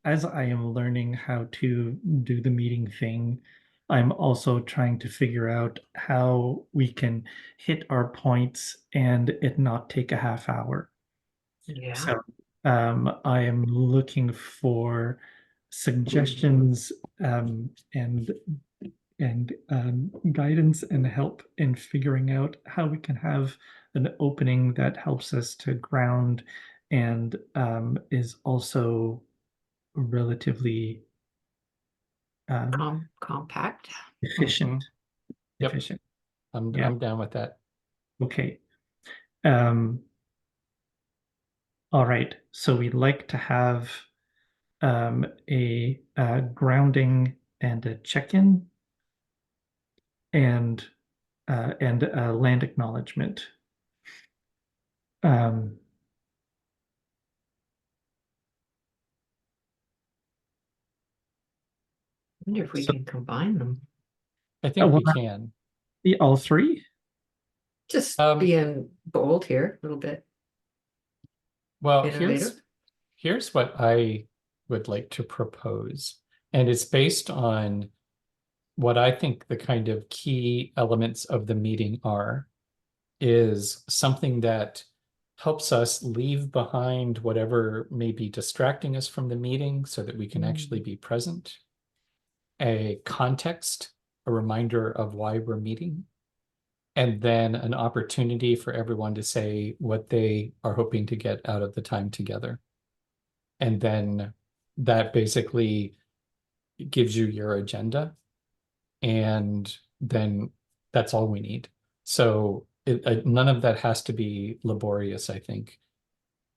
as I am learning how to do the meeting thing, I'm also trying to figure out how we can hit our points and it not take a half hour. Yeah. So I am looking for suggestions and guidance and help in figuring out how we can have an opening that helps us to ground and is also relatively um, Compact. efficient. Hmm. Yep, Efficient. I'm Yeah. I'm down with that. Okay. Um, all right. So we'd like to have a grounding and a check-in and a land acknowledgement. Um, I wonder if we so can combine them. I think well, we can. all three. Just Um, being bold here, a little bit well, innovative. here's what I would like to propose, and it's based on what I think the kind of key elements of the meeting are, is something that helps us leave behind whatever may be distracting us from the meeting so that we can actually Mm. be present, a context, a reminder of why we're meeting, and then an opportunity for everyone to say what they are hoping to get out of the time together. And then that basically gives you your agenda, and then that's all we need. So none of that has to be laborious, I think.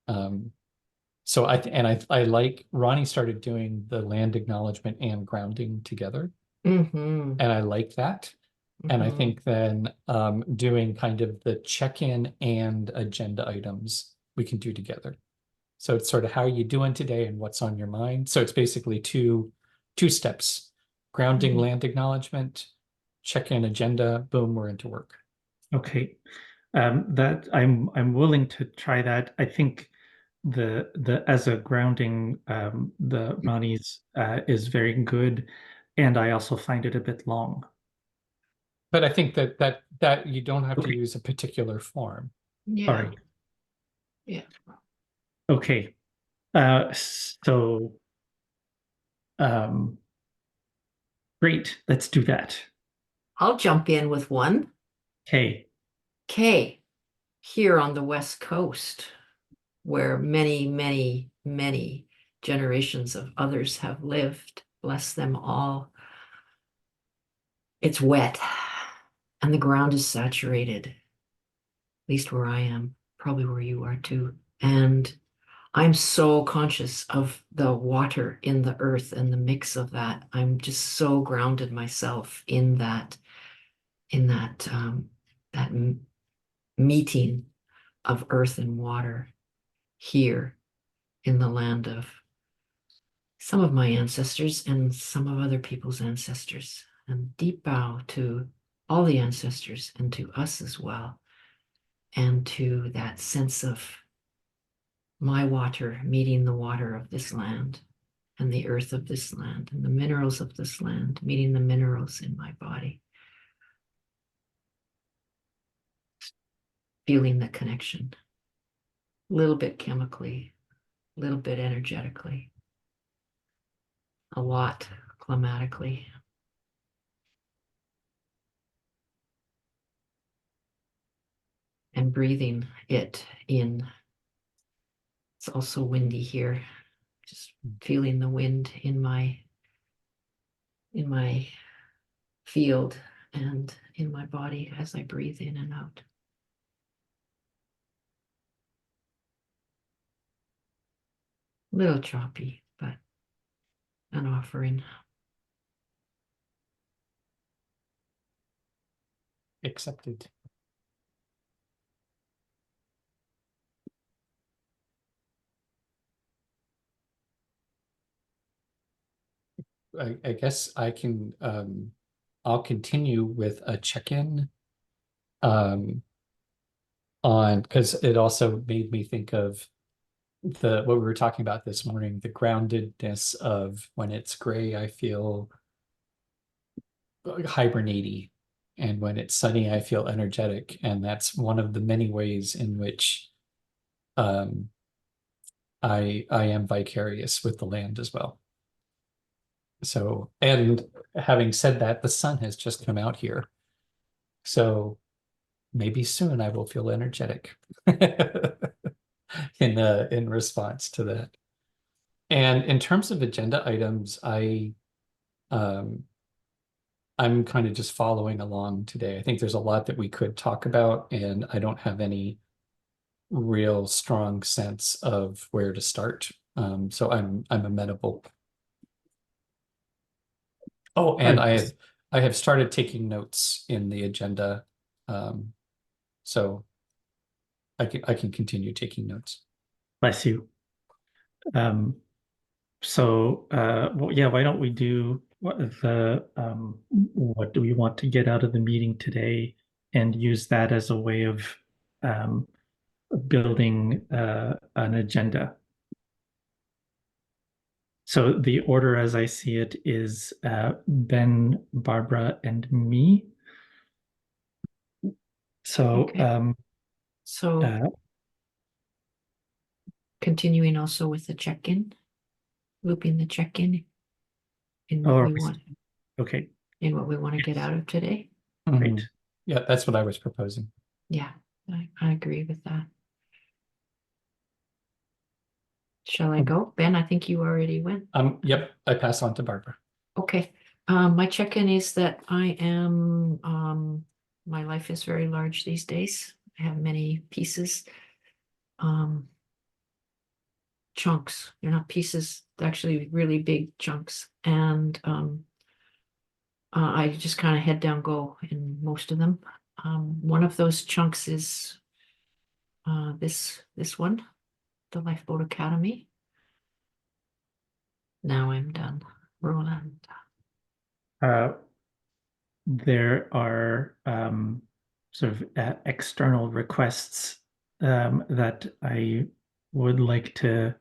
Um, so I like Ronnie started doing the land acknowledgement and grounding together, Mm-hmm. and I like that. And I Mm-hmm. think then doing kind of the check-in and agenda items we can do together. So it's sort of how are you doing today and what's on your mind. So it's basically two steps: grounding, Mm. land acknowledgement, check-in agenda, boom, we're into work. Okay. That I'm willing to try that. I think the as a grounding, the Ronnie's is very good, and I also find it a bit long. But I think that you don't have to Okay. use a particular form. All Yeah. right. Yeah. Okay. So um, great. Let's do that. I'll jump in with one. Okay. Okay. Here on the West Coast, where many, many, many generations of others have lived, bless them all. It's wet and the ground is saturated, at least where I am, probably where you are too. And I'm so conscious of the water in the earth and the mix of that. I'm just so grounded myself in that meeting of earth and water here in the land of some of my ancestors and some of other people's ancestors. And deep bow to all the ancestors and to us as well, and to that sense of my water meeting the water of this land and the earth of this land and the minerals of this land meeting the minerals in my body, feeling the connection, a little bit chemically, a little bit energetically, a lot climatically. And breathing it in. It's also windy here. Just feeling the wind in my field and in my body as I breathe in and out. A little choppy, but an offering. Accepted. I guess I'll continue with a check-in um, on, because it also made me think of what we were talking about this morning, the groundedness of when it's gray, I feel hibernating, and when it's sunny, I feel energetic, and that's one of the many ways in which um, I am vicarious with the land as well. So, and having said that, the sun has just come out here, so maybe soon I will feel energetic in response to that. And in terms of agenda items, um, I'm kind of just following along today. I think there's a lot that we could talk about, and I don't have any real strong sense of where to start. So I'm amenable. Oh, and I have started taking notes in the agenda. Um, so I can continue taking notes. Bless you. So, well, yeah, why don't we do what do we want to get out of the meeting today and use that as a way of um, building an agenda. So the order as I see it is Ben, Barbara, and me. So, Okay. So uh, continuing also with the check-in, looping the check-in in what oh, we want, okay, in what we want to get yes, out of today. great. Mhm. Yeah, that's what I was proposing. Yeah, I agree with that. Shall I go? Ben, I think you already went. Yep, I pass on to Barbara. Okay. My check-in is that I am, my life is very large these days. I have many pieces, um, chunks. They're not pieces, they're actually really big chunks. And I just kind of head down go in most of them. One of those chunks is this one, the Lifeboat Academy. Now I'm done. Roland. Uh, there are sort of external requests that I would like to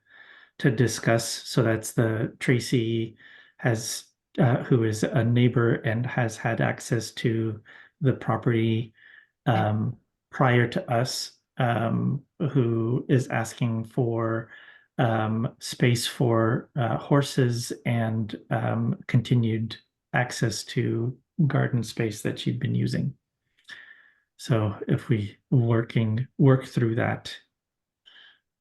discuss. So that's the Tracy has who is a neighbor and has had access to the property Yeah. prior to us, who is asking for space for horses and continued access to garden space that she'd been using. So if we work through that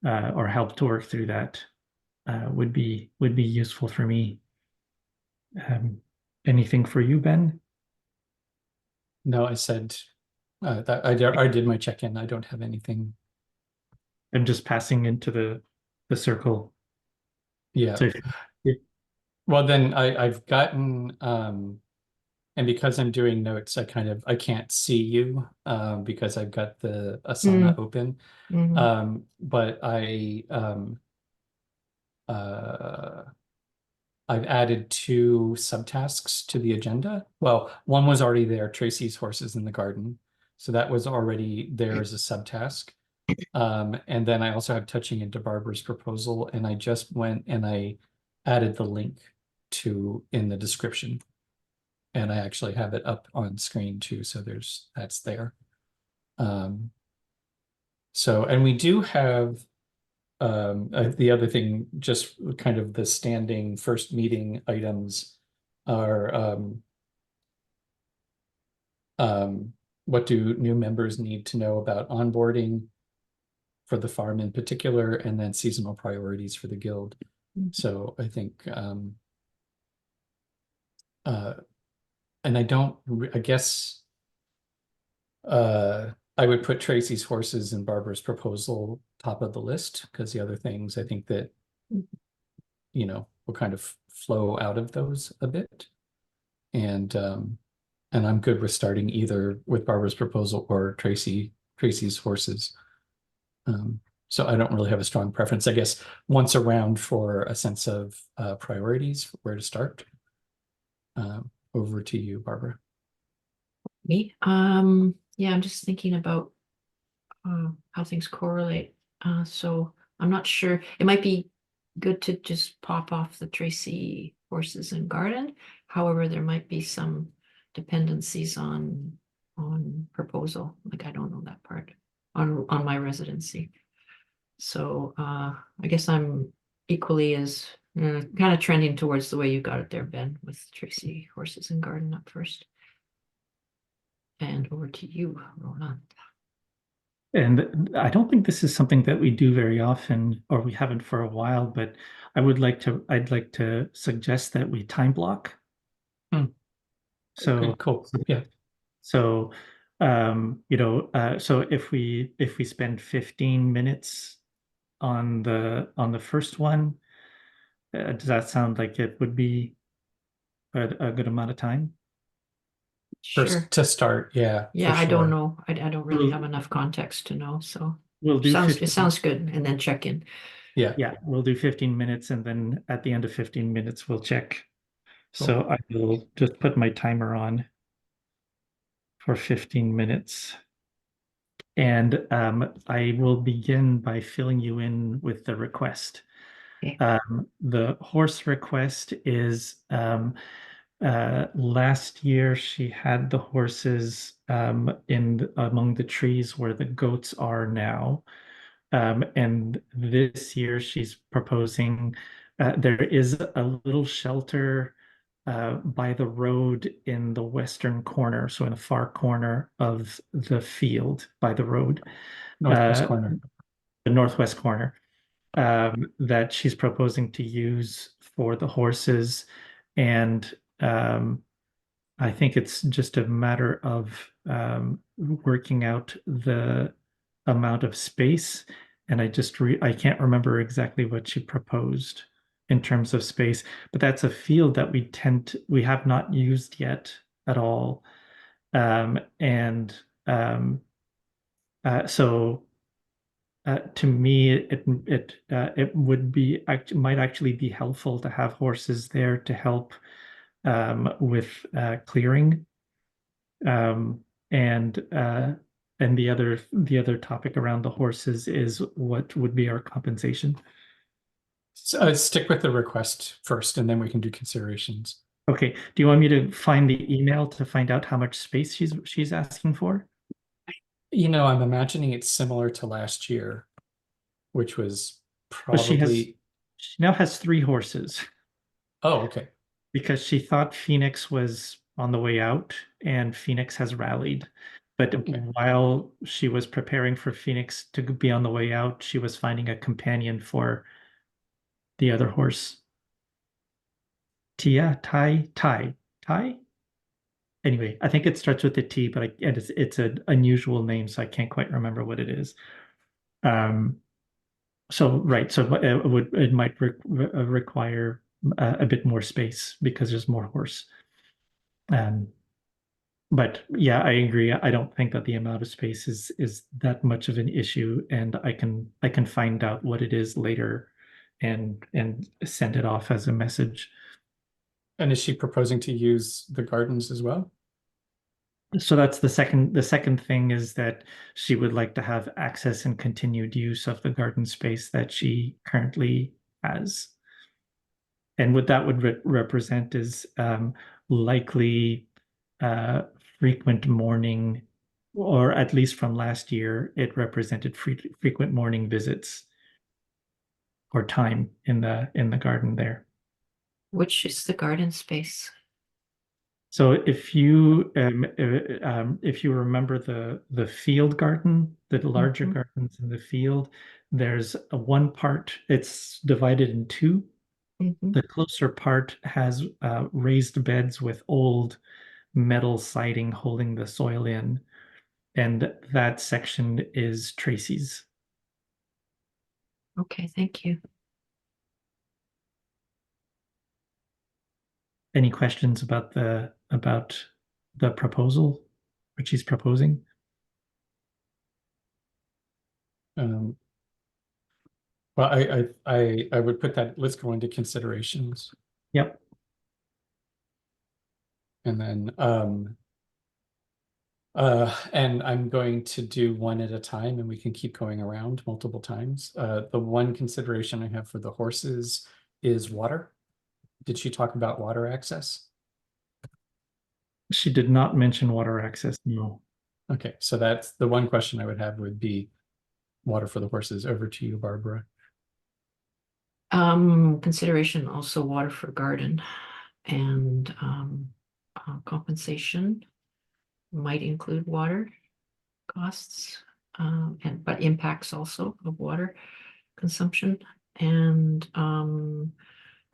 or help to work through that, would be useful for me. Anything for you, Ben? No, I said that I did my check-in. I don't have anything. I'm just passing into the circle. Yeah. So if Well, then I've gotten and because I'm doing notes, I can't see you because I've got the Asana Mm, open. mhm. But uh I've added two subtasks to the agenda. Well, one was already there, Tracy's horses in the garden. So that was already there as a subtask. And then I also have touching into Barbara's proposal, and I just went and I added the link to in the description. And I actually have it up on screen too, so that's there. Um, so, and we do have the other thing, just kind of the standing first meeting items are what do new members need to know about onboarding for the farm in particular, and then seasonal priorities for the guild. So I think uh, and I guess I would put Tracy's horses and Barbara's proposal top of the list because the other things I think that will kind of flow out of those a bit. And I'm good with starting either with Barbara's proposal or Tracy's horses. Um, so I don't really have a strong preference. I guess once around for a sense of priorities, where to start. Over to you, Barbara. Me? Yeah, I'm just thinking about how things correlate. So I'm not sure. It might be good to just pop off the Tracy Horses and Garden. However, there might be some dependencies on proposal. Like I don't know that part on my residency. So I guess I'm equally as kind of trending towards the way you got it there, Ben, with Tracy Horses and Garden up first. And over to you, Roland. And I don't think this is something that we do very often, or we haven't for a while, but I'd like to suggest that we time block. Hmm. So, Good, cool. Yeah. so, so if we spend 15 minutes on the first one, does that sound like it would be a good amount of time? First Sure. to start, yeah, for Yeah, I don't sure. know. I don't really We'll have enough context to know. So we'll do it 15. sounds good. And then check in. Yeah, Yeah, we'll do 15 minutes, and then at the end of 15 minutes, we'll check. cool. So I will just put my timer on for 15 minutes. And I will begin by filling you in with the request. Okay. The horse request is last year she had the horses in among the trees where the goats are now. And this year she's proposing there is a little shelter by the road in the western corner, so in the far corner of the field by the road, Northwest uh, corner. the northwest corner, that she's proposing to use for the horses. And I think it's just a matter of working out the amount of space. And I can't remember exactly what she proposed in terms of space, but that's a field that we have not used yet at all. And so to me, it would be might actually be helpful to have horses there to help with clearing. Um, and uh, and the other topic around the horses is what would be our compensation. So, stick with the request first, and then we can do considerations. Okay, do you want me to find the email to find out how much space she's asking for? I'm imagining it's similar to last year, which was Well, probably, she now has three horses oh, okay. because she thought Phoenix was on the way out and Phoenix has rallied. But Okay. while she was preparing for Phoenix to be on the way out, she was finding a companion for the other horse. Tia, Tai. Anyway, I think it starts with a T, but and it's an unusual name, so I can't quite remember what it is. Um, so right, so it might require a bit more space because there's more horse. Um, but yeah, I agree. I don't think that the amount of space is that much of an issue, and I can find out what it is later, and send it off as a message. And is she proposing to use the gardens as well? So that's the second thing is that she would like to have access and continued use of the garden space that she currently has. And what that would represent is likely uh, frequent morning, or at least from last year, it represented frequent morning visits or time in the garden there. Which is the garden space? So if you remember the field garden, the larger Mhm. gardens in the field, there's a one part. It's divided in two. Mhm. The closer part has raised beds with old metal siding holding the soil in, and that section is Tracy's. Okay, thank you. Any questions about the proposal, which he's proposing? Um, well, I would put that, let's go into considerations. Yep. And then And I'm going to do one at a time, and we can keep going around multiple times. The one consideration I have for the horses is water. Did she talk about water access? She did not mention water access, no. Okay, so that's the one question I would have would be water for the horses. Over to you, Barbara. Consideration also water for garden and compensation might include water costs, but impacts also of water consumption and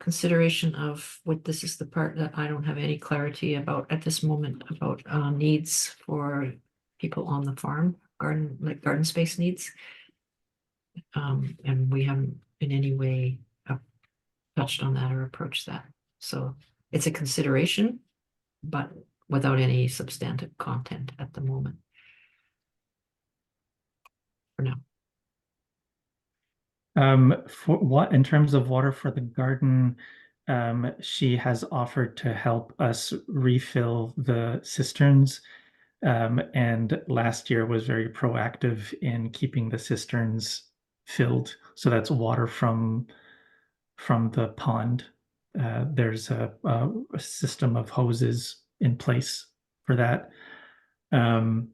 consideration of what this is the part that I don't have any clarity about at this moment about needs for people on the farm, garden space needs. And we haven't in any way touched on that or approached that. So it's a consideration, but without any substantive content at the moment. For now. For what in terms of water for the garden, she has offered to help us refill the cisterns. And last year was very proactive in keeping the cisterns filled. So that's water from the pond. There's a system of hoses in place for that. Um,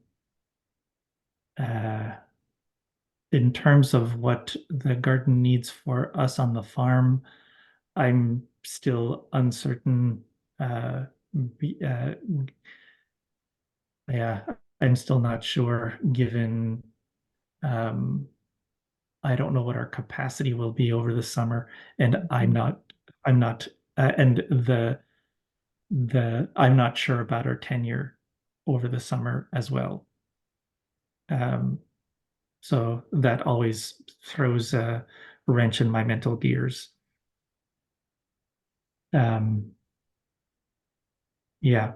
in terms of what the garden needs for us on the farm, I'm still uncertain. Be- uh, yeah, I'm still not sure given I don't know what our capacity will be over the summer, and I'm not, and I'm not sure about our tenure over the summer as well. Um, so that always throws a wrench in my mental gears. Um, yeah,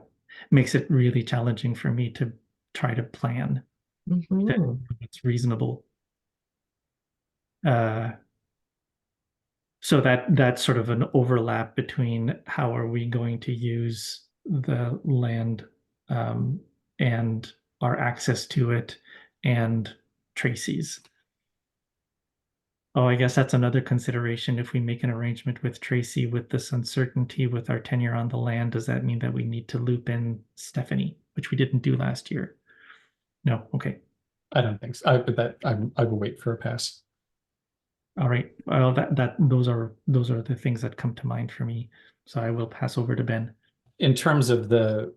makes it really challenging for me to try to plan that Mhm. it's reasonable. Uh, so that's sort of an overlap between how are we going to use the land um, and our access to it and Tracy's. Oh, I guess that's another consideration. If we make an arrangement with Tracy with this uncertainty with our tenure on the land, does that mean that we need to loop in Stephanie, which we didn't do last year? No, okay. I don't think so. I will wait for a pass. All right. Well, those are the things that come to mind for me. So I will pass over to Ben. In terms of the,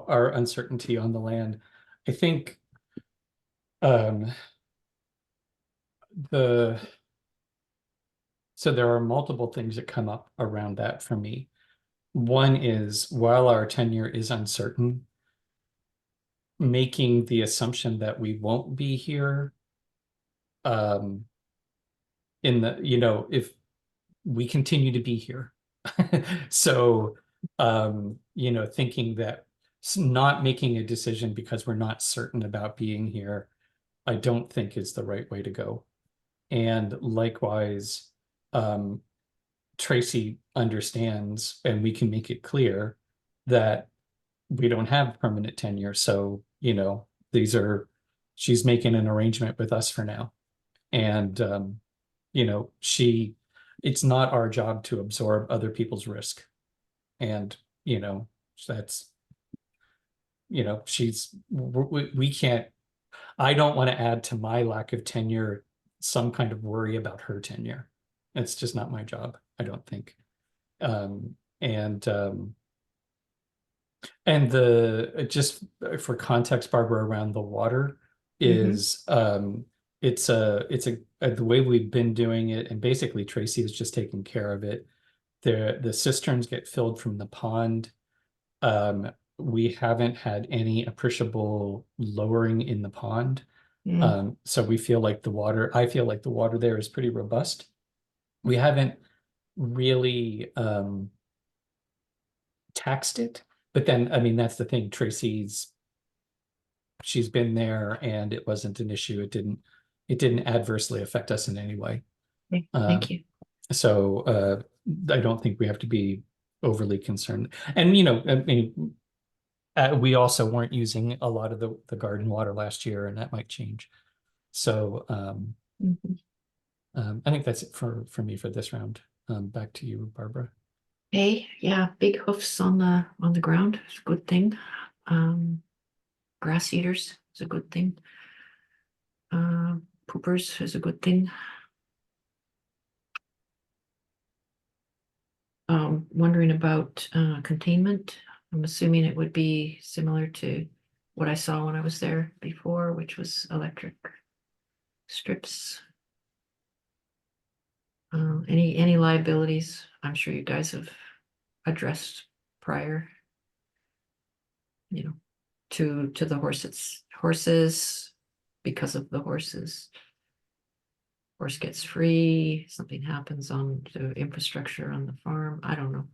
our uncertainty on the land, I think um the so there are multiple things that come up around that for me. One is while our tenure is uncertain, making the assumption that we won't be here um in the, if we continue to be here. So thinking that not making a decision because we're not certain about being here, I don't think is the right way to go. And likewise, Tracy understands, and we can make it clear that we don't have permanent tenure. So, she's making an arrangement with us for now. And, it's not our job to absorb other people's risk. And, that's, we can't, I don't want to add to my lack of tenure some kind of worry about her tenure. It's just not my job, I don't think. Um, and um, and the just for context, Barbara, around the water is it's the way we've been doing it, and basically Tracy is just taking care of it. The cisterns get filled from the pond. We haven't had any appreciable lowering in the pond. Mm. So I feel like the water there is pretty robust. We haven't really taxed it, but then, I mean, that's the thing. She's been there and it wasn't an issue. It didn't adversely affect us in any way. Okay, Uh, thank you. so I don't think we have to be overly concerned. And, I mean, We also weren't using a lot of the garden water last year, and that might change. So Mhm. I think that's it for me for this round. Back to you, Barbara. Hey, yeah, big hoofs on the ground is a good thing. Grass eaters is a good thing. Poopers is a good thing. Wondering about containment. I'm assuming it would be similar to what I saw when I was there before, which was electric strips. Any liabilities? I'm sure you guys have addressed prior, you know, to the horses because of the horses. Horse gets free, something happens on the infrastructure on the farm. I don't know.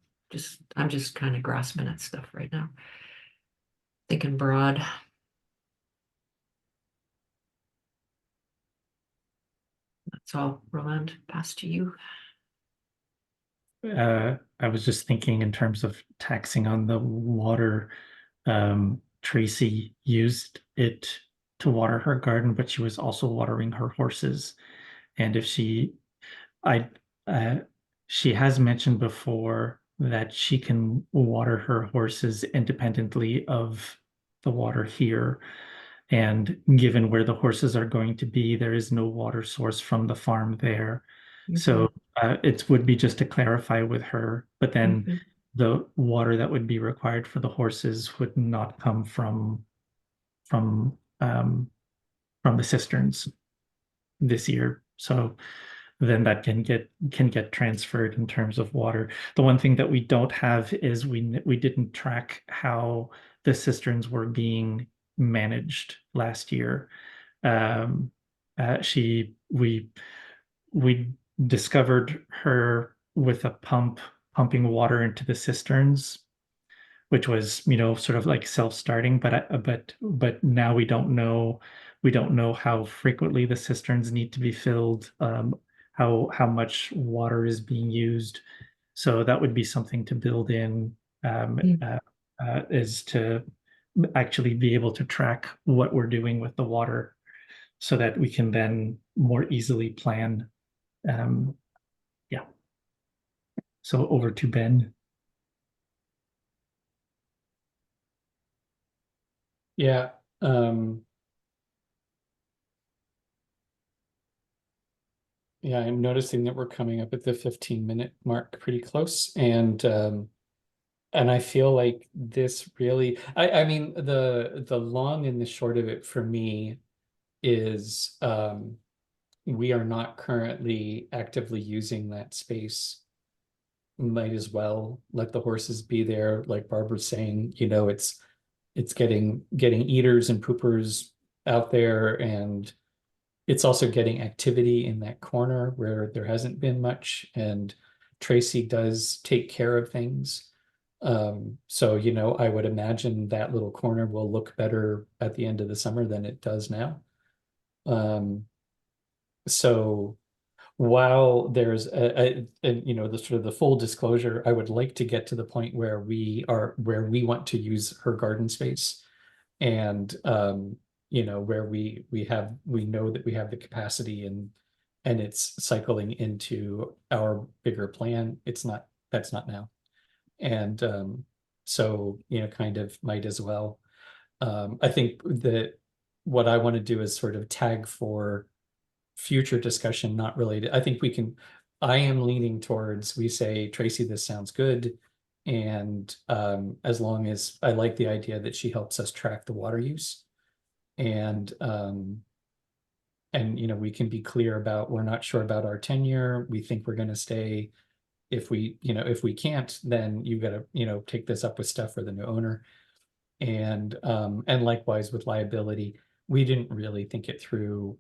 I'm just kind of grasping at stuff right now. Thinking broad. That's all. Roland, pass to you. I was just thinking in terms of taxing on the water. Tracy used it to water her garden, but she was also watering her horses. And if I, uh, she has mentioned before that she can water her horses independently of the water here. And given where the horses are going to be, there is no water source from the farm there. Mhm, So it would be just to clarify with her, but then mhm, the water that would be required for the horses would not come from from the cisterns this year. So then that can get transferred in terms of water. The one thing that we don't have is we didn't track how the cisterns were being managed last year. Um, she we discovered her with a pump pumping water into the cisterns, which was sort of like self-starting, but now we don't know how frequently the cisterns need to be filled, how much water is being used. So that would be something to build in, mm, is to actually be able to track what we're doing with the water so that we can then more easily plan. um, yeah. So over to Ben. Yeah. Um, yeah, I'm noticing that we're coming up at the 15-minute mark pretty close. And I feel like this really, I mean, the long and the short of it for me is we are not currently actively using that space. Might as well let the horses be there. Like Barbara's saying, it's getting eaters and poopers out there, and it's also getting activity in that corner where there hasn't been much. And Tracy does take care of things. So, I would imagine that little corner will look better at the end of the summer than it does now. Um, so while there's the sort of the full disclosure, I would like to get to the point where we want to use her garden space, and where we know that we have the capacity, and it's cycling into our bigger plan. That's not now. And so, kind of might as well. I think that what I want to do is sort of tag for future discussion, not related. I am leaning towards, we say, Tracy, this sounds good. And as long as I like the idea that she helps us track the water use, and we can be clear about, we're not sure about our tenure. We think we're going to stay. If we can't, then you got to, take this up with Steph or the new owner. And likewise with liability, we didn't really think it through.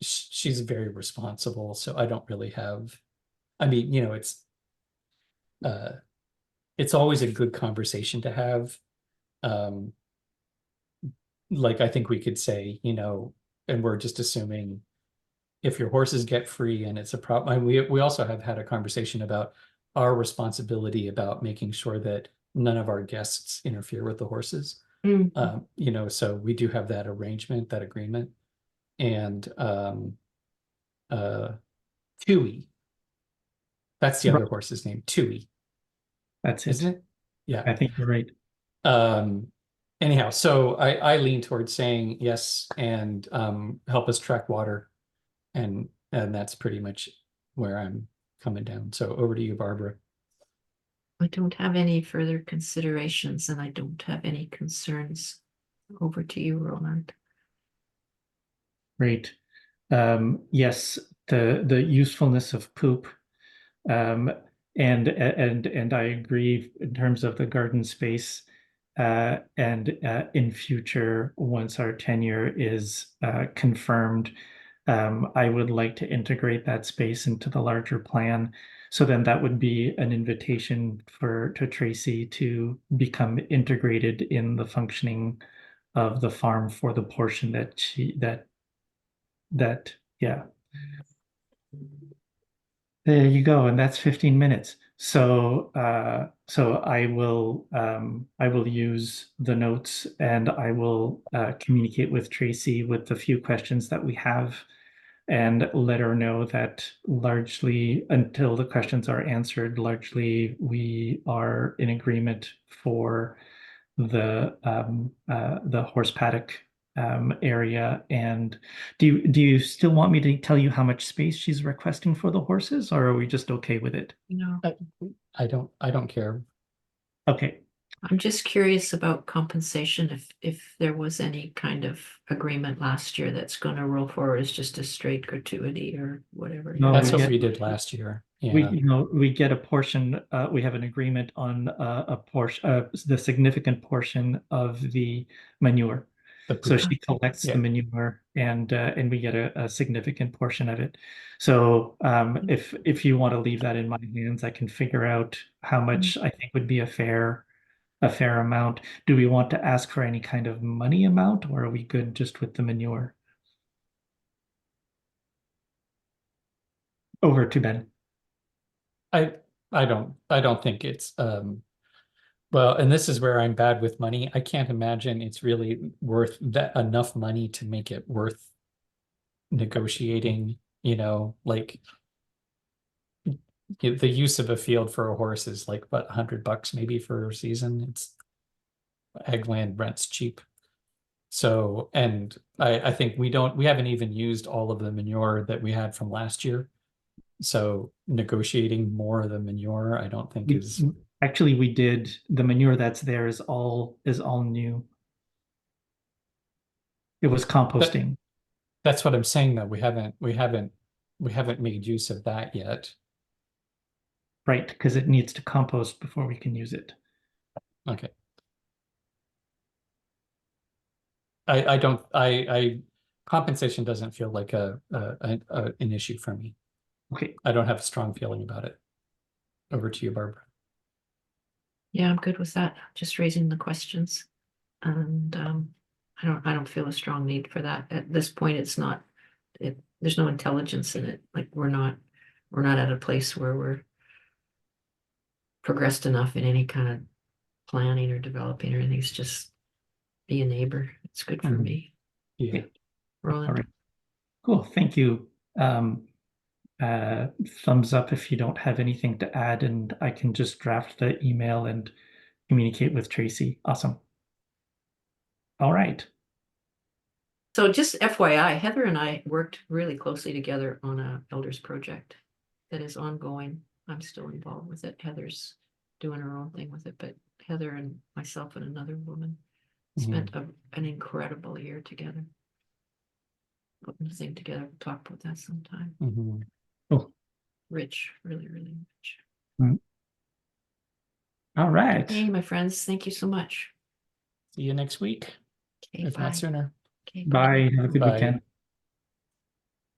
She's very responsible, so I don't really have, I mean, uh it's always a good conversation to have. Um, like I think we could say, and we're just assuming if your horses get free and it's a problem. We also have had a conversation about our responsibility about making sure that none of our guests interfere with the horses. Mm. You know, so we do have that arrangement, that agreement. And Tui, that's the Right, other horse's name, Tui, that's isn't it. it? Yeah. I think you're right. Um, anyhow, so I lean towards saying yes and help us track water, and that's pretty much where I'm coming down. So over to you, Barbara. I don't have any further considerations and I don't have any concerns. Over to you, Roland. Great. Yes, the usefulness of poop. Um, and I agree in terms of the garden space. And in future, once our tenure is confirmed, I would like to integrate that space into the larger plan. So then that would be an invitation to Tracy to become integrated in the functioning of the farm for the portion that yeah. There you go, and that's 15 minutes. So I will use the notes and I will communicate with Tracy with the few questions that we have and let her know that largely until the questions are answered, largely we are in agreement for the horse paddock area. And do you still want me to tell you how much space she's requesting for the horses, or are we just okay with it? No, I don't care. Okay. I'm just curious about compensation, if there was any kind of agreement last year that's gonna roll forward as just a straight gratuity or whatever. No, That's we what get we did last year. we Yeah, we get a portion. We have an agreement on a portion, the significant portion of the manure. the So poop. she collects the Yeah. manure, and we get a significant portion of it. So if you want to leave that in my hands, I can figure out how much I think would be a fair amount. Do we want to ask for any kind of money amount, or are we good just with the manure? Over to Ben. I I don't think it's well, and this is where I'm bad with money. I can't imagine it's really worth that enough money to make it worth negotiating, like the use of a field for a horse is like what, $100 maybe for a season. It's ag land rent's cheap. So, and I think we haven't even used all of the manure that we had from last year. So negotiating more of the manure, I don't think We is actually we did the manure that's there is all new. It was that composting, that's what I'm saying though. We haven't made use of that yet. right? Because it needs to compost before we can use it. Okay. I don't I compensation doesn't feel like an issue for me. Okay. I don't have a strong feeling about it. Over to you, Barbara. Yeah, I'm good with that. Just raising the questions. And I don't feel a strong need for that. At this point, there's no intelligence in it. Like we're not at a place where we're progressed enough in any kind of planning or developing or anything. It's just be a neighbor. It's good for Mhm. me. Yeah. All Roland. right. Cool. Thank you. Um, Thumbs up if you don't have anything to add, and I can just draft the email and communicate with Tracy. Awesome. All right. So just FYI, Heather and I worked really closely together on a elders project that is ongoing. I'm still involved with it. Heather's doing her own thing with it, but Heather and myself and another woman spent an incredible year together. Putting the thing together. We'll talk about that sometime. Mhm. Cool. Rich, really, really rich. All right. Hey, my friends, thank you so much. See you next week, Okay, if not bye. sooner. Okay, Bye. Have a good Bye. weekend.